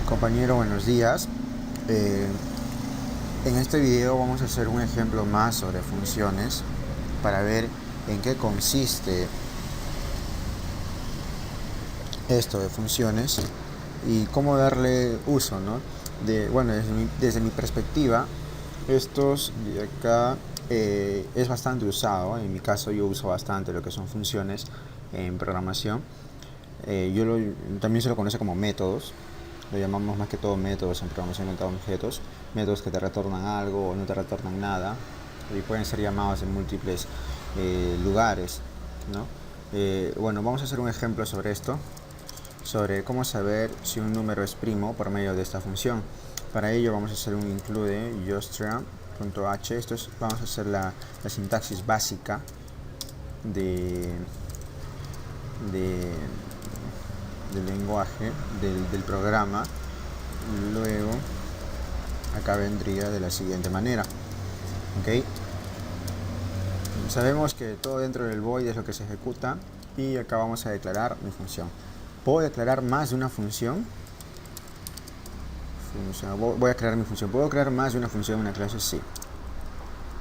Compañero, buenos días. En este video vamos a hacer un ejemplo más sobre funciones para ver en qué consiste esto de funciones y cómo darle uso, ¿no? Desde mi perspectiva, estos de acá es bastante usado. En mi caso yo uso bastante lo que son funciones en programación. También se lo conoce como métodos. Lo llamamos más que todo métodos en programación orientada a objetos. Métodos que te retornan algo o no te retornan nada. Y pueden ser llamados en múltiples lugares, ¿no? Vamos a hacer un ejemplo sobre esto. Sobre cómo saber si un número es primo por medio de esta función. Para ello vamos a hacer un include juststring.h. Vamos a hacer la sintaxis básica del lenguaje del programa. Luego acá vendría de la siguiente manera. ¿Okay? Sabemos que todo dentro del void es lo que se ejecuta y acá vamos a declarar mi función. ¿Puedo declarar más de una función? Voy a crear mi función. ¿Puedo crear más de una función en una clase? Sí.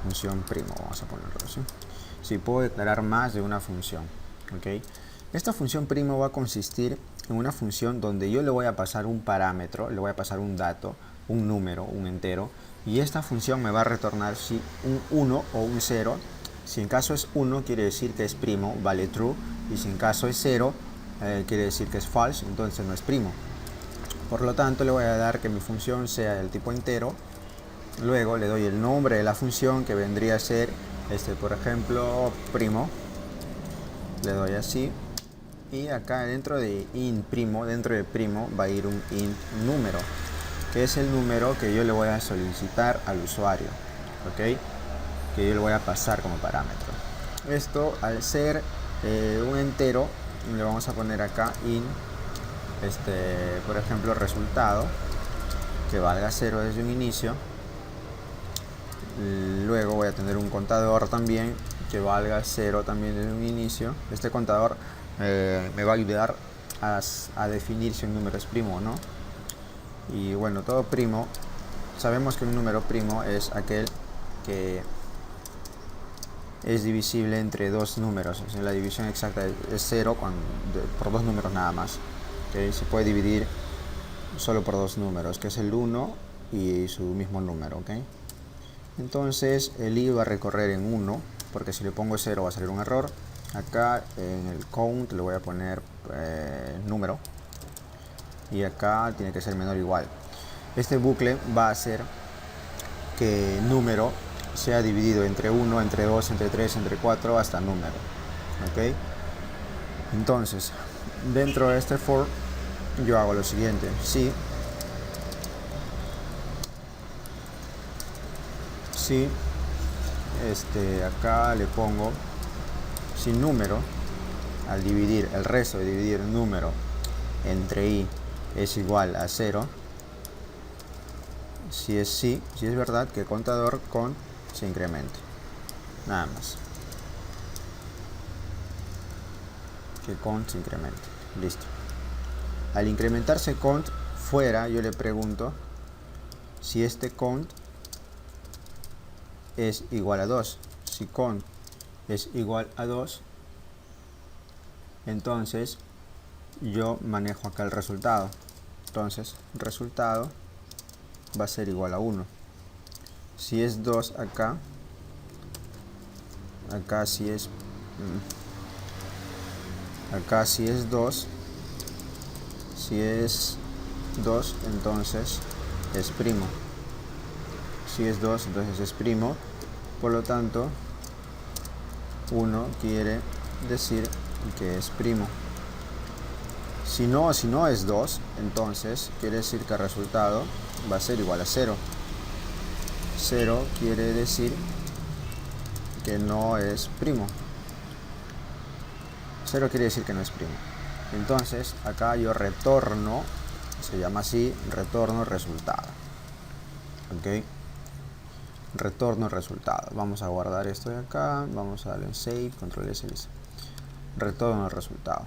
Función primo, vamos a ponerlo así. Sí, puedo declarar más de una función. ¿Okay? Esta función primo va a consistir en una función donde yo le voy a pasar un parámetro, le voy a pasar un dato, un número, un entero, y esta función me va a retornar si un 1 o un 0. Si en caso es 1 quiere decir que es primo, vale true, y si en caso es 0 quiere decir que es false, entonces no es primo. Por lo tanto le voy a dar que mi función sea del tipo entero. Luego le doy el nombre de la función, que vendría a ser por ejemplo primo. Le doy así. Y acá dentro de int primo, dentro de primo va a ir un int número, que es el número que yo le voy a solicitar al usuario, ¿ok? Que yo le voy a pasar como parámetro. Esto, al ser un entero, le vamos a poner acá int, por ejemplo, resultado, que valga 0 desde un inicio. Luego voy a tener un contador también que valga 0 también desde un inicio. Este contador me va a ayudar a definir si un número es primo o no. Y bueno, todo primo, sabemos que un número primo es aquel que es divisible entre dos números. O sea, la división exacta es 0 por dos números nada más. ¿Okay? Se puede dividir solo por dos números, que es el 1 y su mismo número. ¿Okay? Entonces el i va a recorrer en 1, porque si le pongo 0 va a salir un error. Acá en el count le voy a poner número, y acá tiene que ser menor o igual. Este bucle va a hacer que número sea dividido entre 1, entre 2, entre 3, entre 4 hasta número. ¿Okay? Entonces dentro de este for yo hago lo siguiente: si acá le pongo si número, al dividir el resto de dividir el número entre i es igual a 0, si es verdad que el contador con se incremente, nada más, que cont se incremente. Listo. Al incrementarse cont fuera, yo le pregunto si este cont es igual a 2. Si cont es igual a 2, entonces yo manejo acá el resultado. Entonces resultado va a ser igual a 1. Si es 2 acá si es 2, si es 2 entonces es primo. Si es 2 entonces es primo. Por lo tanto 1 quiere decir que es primo. Si no es 2, entonces quiere decir que el resultado va a ser igual a 0. 0 quiere decir que no es primo. 0 quiere decir que no es primo. Entonces acá yo retorno, se llama así, retorno resultado. ¿Ok? Retorno resultado. Vamos a guardar esto de acá, vamos a darle en save, control S, retorno el resultado.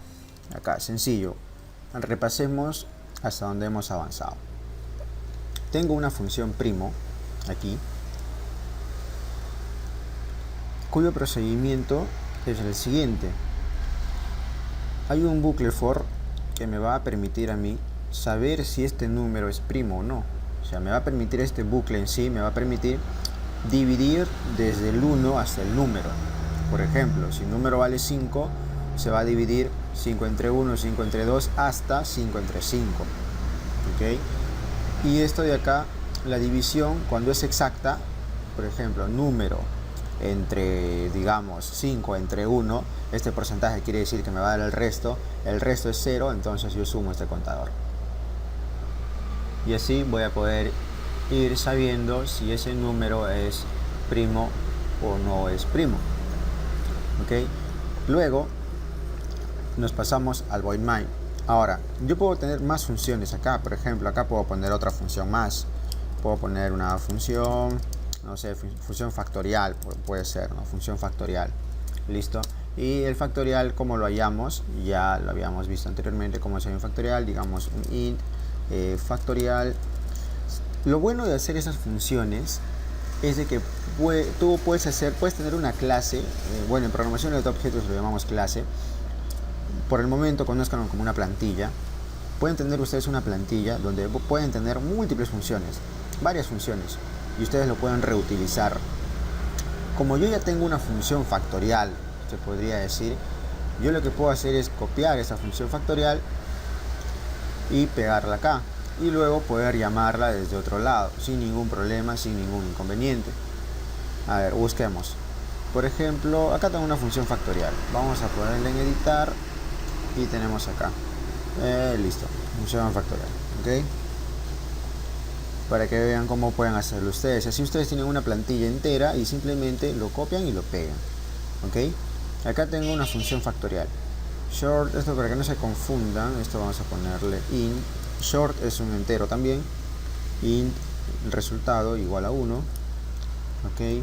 Acá, sencillo. Repasemos hasta donde hemos avanzado. tengo una función primo aquí, cuyo procedimiento es el siguiente. Hay un bucle for que me va a permitir a mí saber si este número es primo o no. O sea, me va a permitir este bucle en sí, me va a permitir dividir desde el 1 hasta el número. Por ejemplo, si el número vale 5, se va a dividir 5 entre 1, 5 entre 2, hasta 5 entre 5. ¿Okay? Y esto de acá, la división, cuando es exacta, por ejemplo, número entre, digamos, 5 entre 1, este porcentaje quiere decir que me va a dar el resto es 0, entonces yo sumo este contador. Y así voy a poder ir sabiendo si ese número es primo o no es primo. ¿Okay? Luego nos pasamos al void main. Ahora, yo puedo tener más funciones acá. Por ejemplo, acá puedo poner otra función más. Puedo poner una función, no sé, función factorial, puede ser, ¿no? Función factorial. Listo. Y el factorial, como lo hallamos, ya lo habíamos visto anteriormente, como es un factorial, digamos un int factorial. Lo bueno de hacer esas funciones es de que tú puedes tener una clase, bueno, en programación de objetos lo llamamos clase. Por el momento conozcanlo como una plantilla. Pueden tener ustedes una plantilla donde pueden tener múltiples funciones, varias funciones, y ustedes lo pueden reutilizar. Como yo ya tengo una función factorial, se podría decir, yo lo que puedo hacer es copiar esa función factorial y pegarla acá, y luego poder llamarla desde otro lado sin ningún problema, sin ningún inconveniente. A ver, busquemos. Por ejemplo, acá tengo una función factorial, vamos a ponerla en editar y tenemos acá listo, función factorial. ¿Ok? Para que vean cómo pueden hacerlo ustedes. Así ustedes tienen una plantilla entera y simplemente lo copian y lo pegan. ¿Ok? Acá tengo una función factorial. Short, esto para que no se confundan, esto vamos a ponerle int. Short es un entero también. Int, el resultado igual a 1. Ok.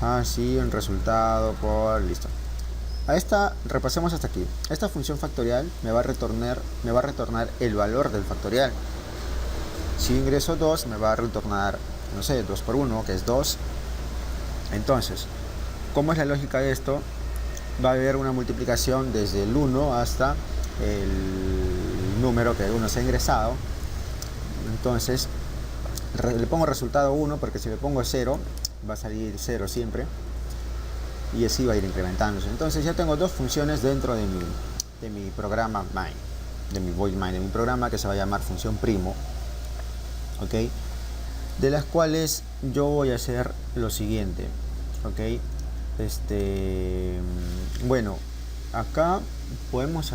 Ajá, sí, el resultado por... listo. A esta, repasemos hasta aquí. Esta función factorial me va a retornar el valor del factorial. Si ingreso 2, me va a retornar, no sé, 2 por 1, que es 2. Entonces, ¿cómo es la lógica de esto? Va a haber una multiplicación desde el 1 hasta el número que uno se ha ingresado. Entonces, le pongo resultado 1, porque si le pongo 0, va a salir 0 siempre. Y así va a ir incrementándose. Entonces ya tengo dos funciones dentro de mi programa main, de mi void main, de mi programa que se va a llamar función primo. ¿Ok? De las cuales yo voy a hacer lo siguiente. ¿Ok? Bueno, acá podemos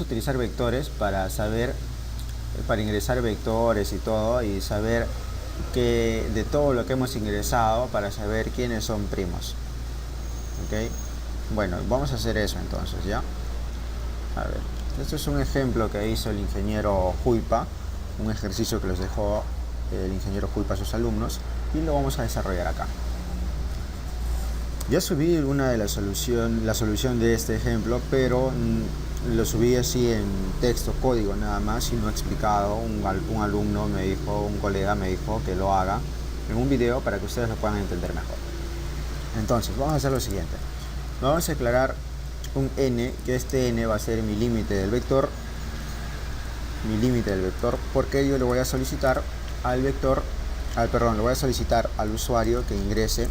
utilizar vectores para ingresar vectores y todo, y saber que de todo lo que hemos ingresado, para saber quiénes son primos. ¿Ok? Bueno, vamos a hacer eso entonces, ¿ya? A ver, esto es un ejemplo que hizo el ingeniero Huipa, un ejercicio que les dejó el ingeniero Huipa a sus alumnos, y lo vamos a desarrollar acá. Ya subí una de la solución de este ejemplo, pero lo subí así en texto, código nada más, y no explicado. Un alumno me dijo, un colega me dijo que lo haga en un video para que ustedes lo puedan entender mejor. Entonces, vamos a hacer lo siguiente. Vamos a declarar un n, que este n va a ser mi límite del vector, porque yo le voy a solicitar le voy a solicitar al usuario que ingrese.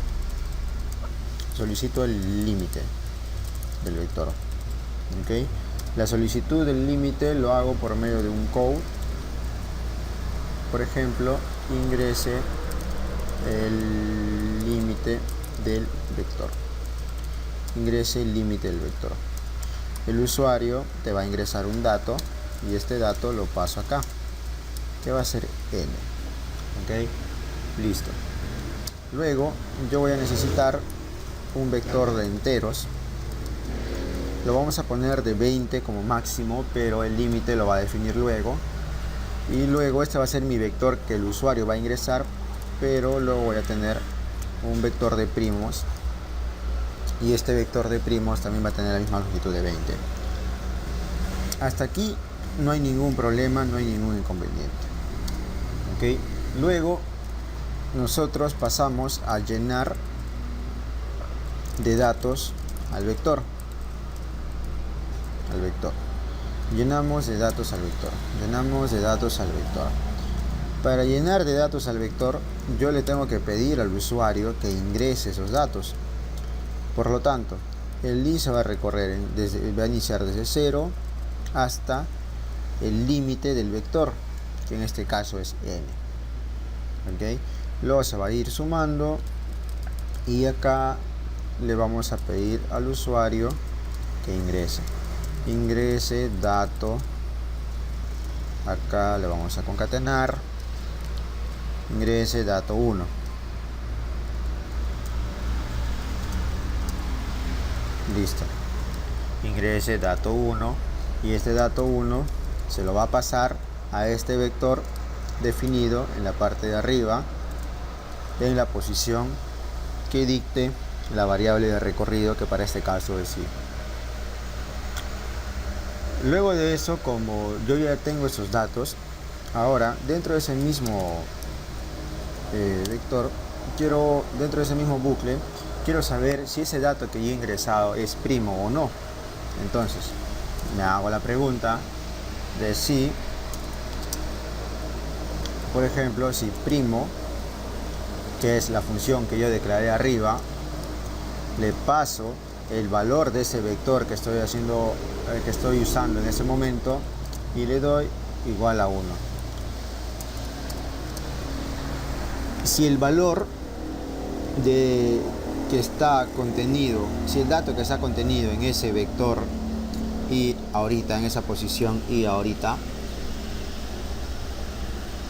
Solicito el límite del vector. ¿Ok? La solicitud del límite lo hago por medio de un code. Por ejemplo, ingrese el límite del vector. Ingrese el límite del vector. El usuario te va a ingresar un dato y este dato lo paso acá, que va a ser n. ¿Ok? Listo. Luego yo voy a necesitar un vector de enteros. Lo vamos a poner de 20 como máximo, pero el límite lo va a definir luego. Y luego este va a ser mi vector que el usuario va a ingresar, pero luego voy a tener un vector de primos, y este vector de primos también va a tener la misma longitud de 20. Hasta aquí no hay ningún problema, no hay ningún inconveniente. ¿Ok? Luego nosotros pasamos a llenar de datos al vector. Llenamos de datos al vector. Para llenar de datos al vector, yo le tengo que pedir al usuario que ingrese esos datos. Por lo tanto, el list se va a recorrer, va a iniciar desde 0 hasta el límite del vector, que en este caso es n. ¿Ok? Luego se va a ir sumando y acá le vamos a pedir al usuario que ingrese dato. Acá le vamos a concatenar, ingrese dato 1. Listo, ingrese dato 1 y este dato 1 se lo va a pasar a este vector definido en la parte de arriba en la posición que dicte la variable de recorrido, que para este caso es y. Luego de eso, como yo ya tengo esos datos, ahora dentro de ese mismo vector, dentro de ese mismo bucle, quiero saber si ese dato que yo he ingresado es primo o no. Entonces me hago la pregunta de si, por ejemplo, si primo, que es la función que yo declaré arriba, le paso el valor de ese vector que estoy usando en ese momento y le doy igual a 1. Si el valor si el dato que está contenido en ese vector y ahorita en esa posición y ahorita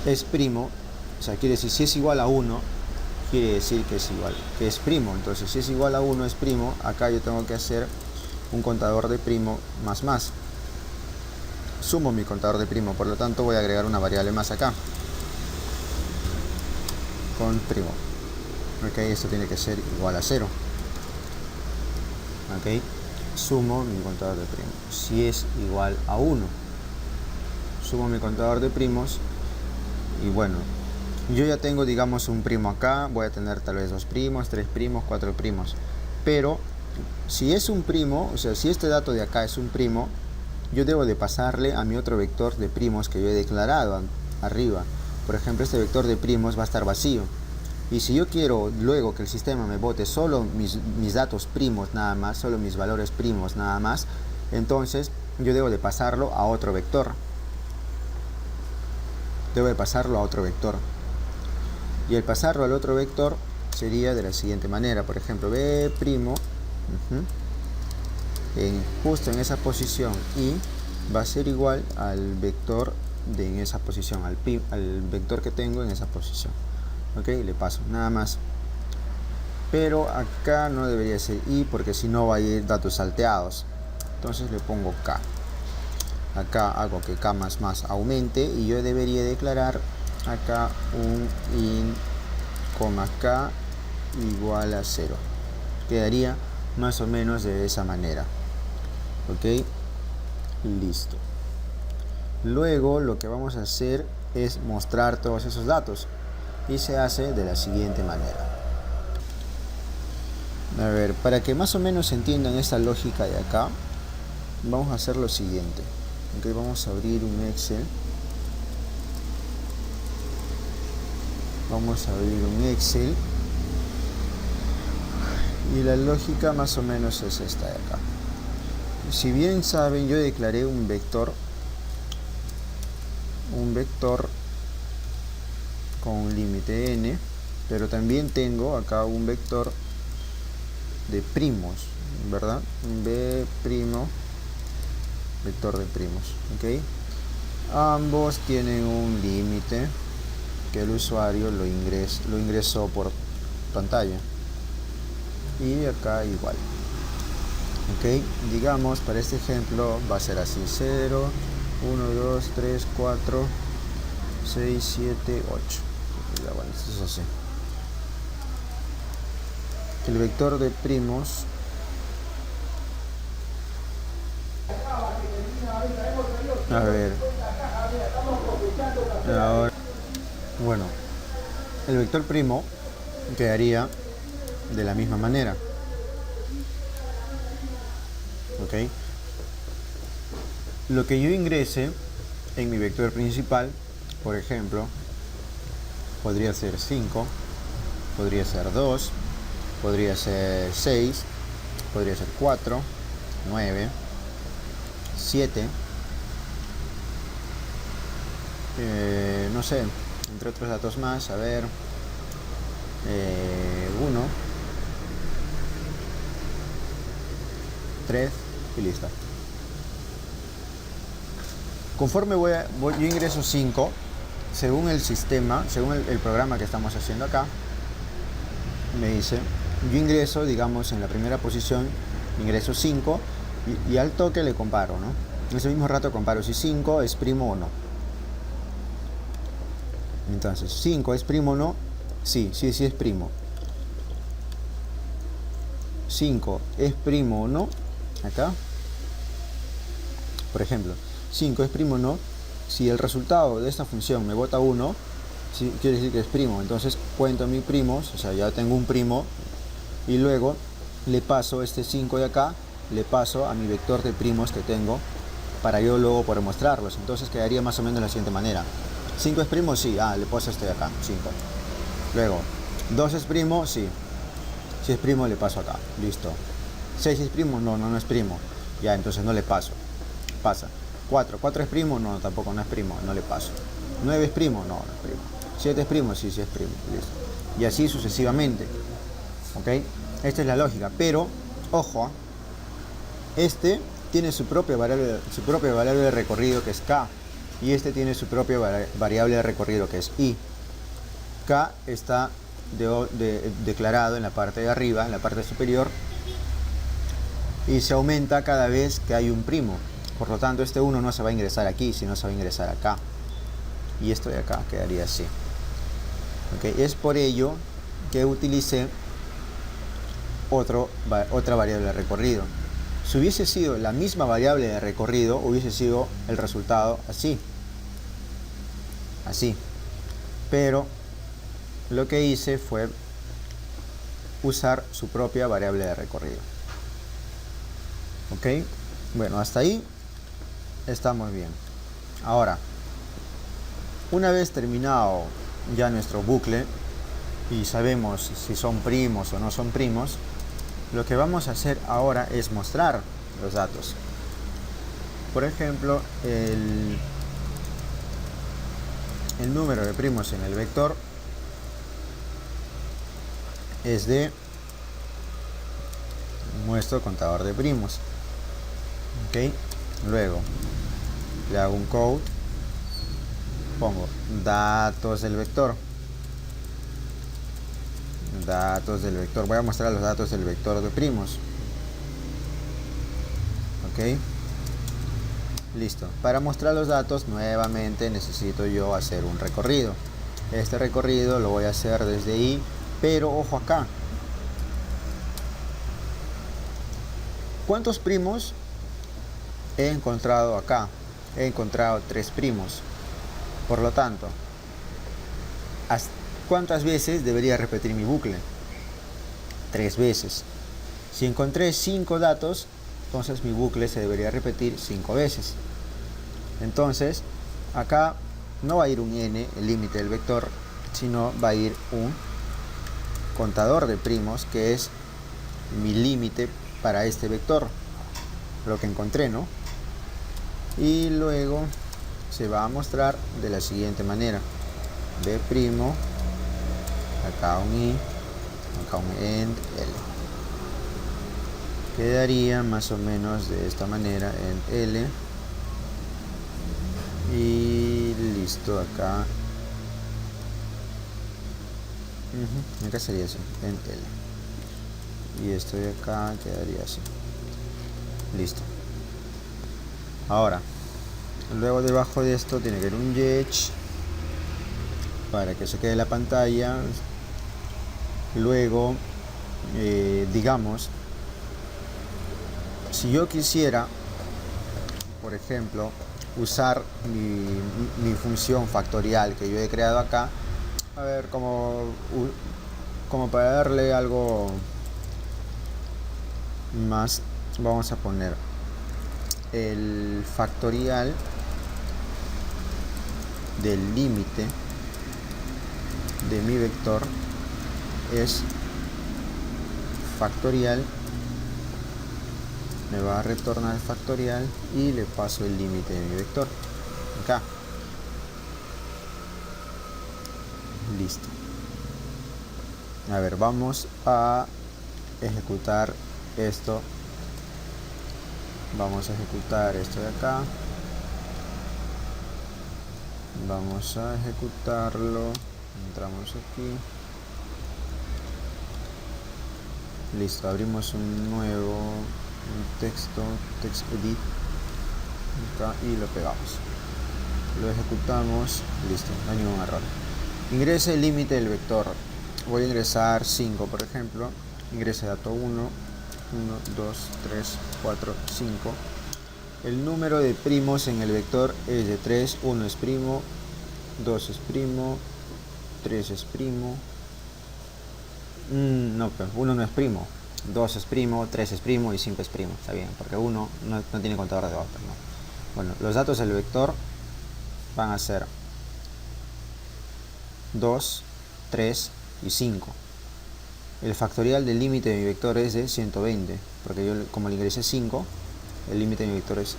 es primo, o sea, quiere decir, si es igual a 1, quiere decir que es primo. Entonces, si es igual a 1 es primo. Acá yo tengo que hacer un contador de primo más. Sumo mi contador de primo, por lo tanto voy a agregar una variable más acá con primo. Ok, esto tiene que ser igual a 0. Ok, sumo mi contador de primos. Si es igual a 1, sumo mi contador de primos y bueno, yo ya tengo, digamos, un primo acá. Voy a tener tal vez 2 primos, 3 primos, 4 primos. Pero si es un primo, o sea, si este dato de acá es un primo, yo debo de pasarle a mi otro vector de primos que yo he declarado arriba. Por ejemplo, este vector de primos va a estar vacío. Y si yo quiero luego que el sistema me bote solo mis datos primos nada más, solo mis valores primos nada más, entonces yo debo de pasarlo a otro vector. Y el pasarlo al otro vector sería de la siguiente manera. Por ejemplo, b', justo en esa posición, y va a ser igual al vector en esa posición, al vector que tengo en esa posición. Ok, le paso nada más. Pero acá no debería ser i, porque si no va a ir datos salteados. Entonces le pongo k. Acá hago que k más aumente y yo debería declarar acá un int, k igual a 0. Quedaría más o menos de esa manera. Ok, listo. Luego lo que vamos a hacer es mostrar todos esos datos y se hace de la siguiente manera. A ver, para que más o menos entiendan esta lógica de acá, vamos a hacer lo siguiente. Ok, vamos a abrir un Excel. Y la lógica más o menos es esta de acá. Si bien saben, yo declaré un vector con un límite n, pero también tengo acá un vector de primos, ¿verdad? Un vector de primos, ¿ok? Ambos tienen un límite que el usuario lo ingresó por pantalla, y acá igual. Ok, digamos, para este ejemplo va a ser así: 0, 1, 2, 3, 4, 6, 7, 8. Ya, bueno, esto es así. El vector de primos A ver. Ahora, bueno, el vector primo quedaría de la misma manera. ¿Ok? Lo que yo ingrese en mi vector principal, por ejemplo, podría ser 5, podría ser 2, podría ser 6, podría ser 4, 9, 7, no sé, entre otros datos más, a ver, 1, 3 y listo. Conforme yo ingreso 5, según el sistema, según el programa que estamos haciendo acá, me dice, yo ingreso, digamos, en la primera posición, ingreso 5 y al toque le comparo, ¿no? En ese mismo rato comparo si 5 es primo o no. Entonces, 5 es primo o no, sí es primo. 5 es primo o no, acá, por ejemplo, 5 es primo o no, si el resultado de esta función me bota 1, ¿sí? Quiere decir que es primo. Entonces cuento mis primos, o sea, ya tengo un primo, y luego le paso este 5 de acá, le paso a mi vector de primos que tengo, para yo luego poder mostrarlos. Entonces quedaría más o menos de la siguiente manera. 5 es primo, sí, le paso este de acá, 5. Luego, 2 es primo, sí. Si es primo le paso acá, listo. 6 es primo, no es primo. Ya, entonces no le paso. Pasa. 4 es primo, no, tampoco no es primo, no le paso. 9 es primo, no es primo. 7 es primo, sí es primo, listo. Y así sucesivamente. ¿Ok? Esta es la lógica, pero, ojo, este tiene su propia variable de recorrido que es K, y este tiene su propia variable de recorrido que es I. K está declarado en la parte de arriba, en la parte superior, y se aumenta cada vez que hay un primo. Por lo tanto, este 1 no se va a ingresar aquí, sino se va a ingresar acá. Y esto de acá quedaría así. ¿Okay? Es por ello que utilicé otra variable de recorrido. Si hubiese sido la misma variable de recorrido, hubiese sido el resultado así. Así. Pero lo que hice fue usar su propia variable de recorrido. ¿Ok? Bueno, hasta ahí estamos bien. Ahora, una vez terminado ya nuestro bucle y sabemos si son primos o no son primos, lo que vamos a hacer ahora es mostrar los datos. Por ejemplo, el número de primos en el vector es de nuestro contador de primos. ¿Ok? Luego le hago un code, pongo datos del vector. Voy a mostrar los datos del vector de primos. Ok, listo. Para mostrar los datos nuevamente necesito yo hacer un recorrido. Este recorrido lo voy a hacer desde I, pero ojo acá. ¿Cuántos primos he encontrado acá? He encontrado 3 primos. Por lo tanto, ¿cuántas veces debería repetir mi bucle? 3 veces. Si encontré 5 datos, entonces mi bucle se debería repetir 5 veces. Entonces, acá no va a ir un n, el límite del vector, sino va a ir un contador de primos, que es mi límite para este vector, lo que encontré, ¿no? Y luego se va a mostrar de la siguiente manera: b', acá un i, acá un end l. Quedaría más o menos de esta manera en l, y listo. Acá acá sería así, en l, y esto de acá quedaría así. Listo. Ahora, luego debajo de esto tiene que haber un yetch para que se quede la pantalla. Luego, digamos, si yo quisiera, por ejemplo, usar mi función factorial que yo he creado acá, a ver, como para darle algo más, vamos a poner el factorial del límite de mi vector es factorial, me va a retornar factorial y le paso el límite de mi vector acá. Listo. A ver, vamos a ejecutar esto. Vamos a ejecutar esto de acá. Vamos a ejecutarlo. Entramos aquí. Listo, abrimos un nuevo texto, text edit acá y lo pegamos. Lo ejecutamos. Listo, no hay ningún error. Ingrese el límite del vector. Voy a ingresar 5, por ejemplo. Ingrese dato 1, 1, 2, 3, 4, 5. El número de primos en el vector es de 3. 1 es primo, 2 es primo, 3 es primo. No, pero 1 no es primo. 2 es primo, 3 es primo y 5 es primo. Está bien, porque 1 no tiene contador de buffer, ¿no? Bueno, los datos del vector van a ser 2, 3 y 5. El factorial del límite de mi vector es de 120, porque yo como le ingresé 5, el límite de mi vector es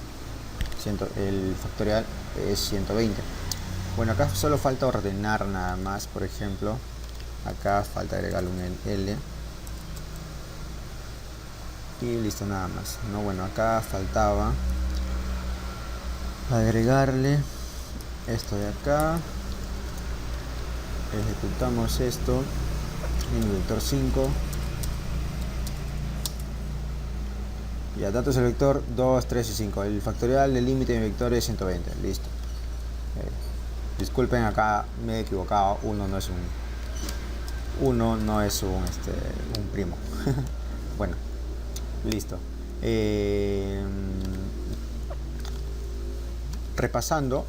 el factorial es 120. Bueno, acá solo falta ordenar nada más. Por ejemplo, acá falta agregarle un L y listo, nada más. No, bueno, acá faltaba agregarle esto de acá. Ejecutamos esto en el vector 5. Ya, datos del vector 2, 3 y 5. El factorial del límite de mi vector es 120. Listo. Disculpen, acá me he equivocado. 1 no es un primo. Bueno, listo. Repasando,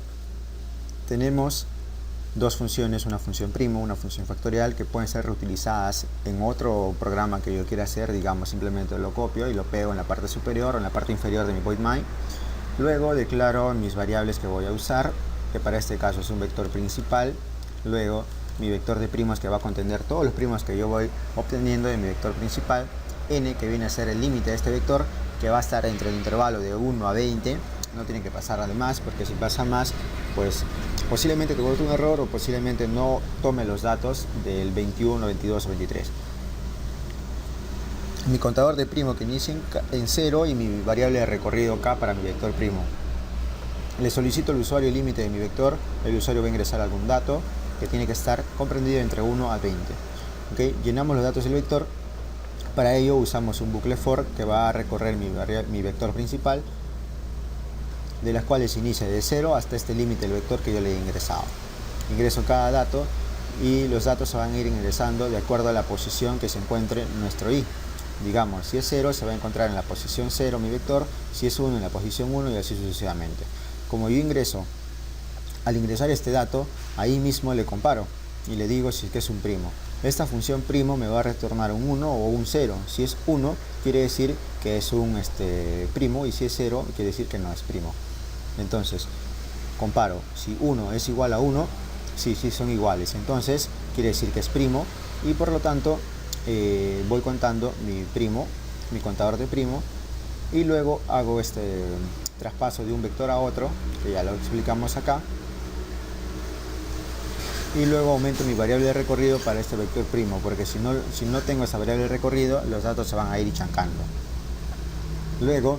tenemos dos funciones, una función primo, una función factorial, que pueden ser reutilizadas en otro programa que yo quiera hacer. Digamos, simplemente lo copio y lo pego en la parte superior o en la parte inferior de mi void main. Luego declaro mis variables que voy a usar, que para este caso es un vector principal. Luego mi vector de primos, que va a contener todos los primos que yo voy obteniendo de mi vector principal. N, que viene a ser el límite de este vector, que va a estar entre el intervalo de 1 a 20. No tiene que pasar además, porque si pasa más, pues posiblemente te bote un error o posiblemente no tome los datos del 21, 22 o 23. Mi contador de primo que inicia en 0 y mi variable de recorrido K para mi vector primo. Le solicito al usuario el límite de mi vector. El usuario va a ingresar algún dato que tiene que estar comprendido entre 1 a 20. ¿Okay? Llenamos los datos del vector. Para ello usamos un bucle for que va a recorrer mi vector principal, de las cuales inicia de 0 hasta este límite del vector que yo le he ingresado. Ingreso cada dato y los datos se van a ir ingresando de acuerdo a la posición que se encuentre nuestro i. Digamos, si es 0 se va a encontrar en la posición 0 mi vector, si es 1 en la posición 1 y así sucesivamente. Como yo al ingresar este dato, ahí mismo le comparo y le digo si es que es un primo. Esta función primo me va a retornar un 1 o un 0. Si es 1 quiere decir que es un primo, y si es 0 quiere decir que no es primo. Entonces comparo, si 1 es igual a 1, sí son iguales, entonces quiere decir que es primo, y por lo tanto voy contando mi contador de primo, y luego hago este traspaso de un vector a otro, que ya lo explicamos acá, y luego aumento mi variable de recorrido para este vector primo, porque si no tengo esa variable de recorrido, los datos se van a ir chancando. Luego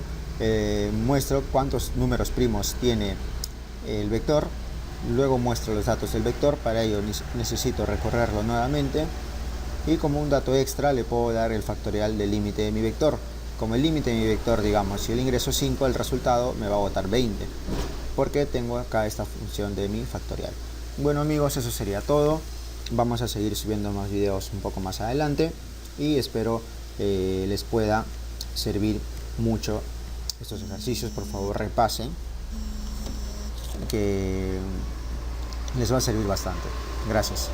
muestro cuántos números primos tiene el vector. Luego muestro los datos del vector. Para ello necesito recorrerlo nuevamente, y como un dato extra le puedo dar el factorial del límite de mi vector. Como el límite de mi vector, digamos, si yo le ingreso 5, el resultado me va a botar 20, porque tengo acá esta función de mi factorial. Bueno amigos, eso sería todo. Vamos a seguir subiendo más videos un poco más adelante, y espero les pueda servir mucho estos ejercicios. Por favor, repasen que les va a servir bastante. Gracias.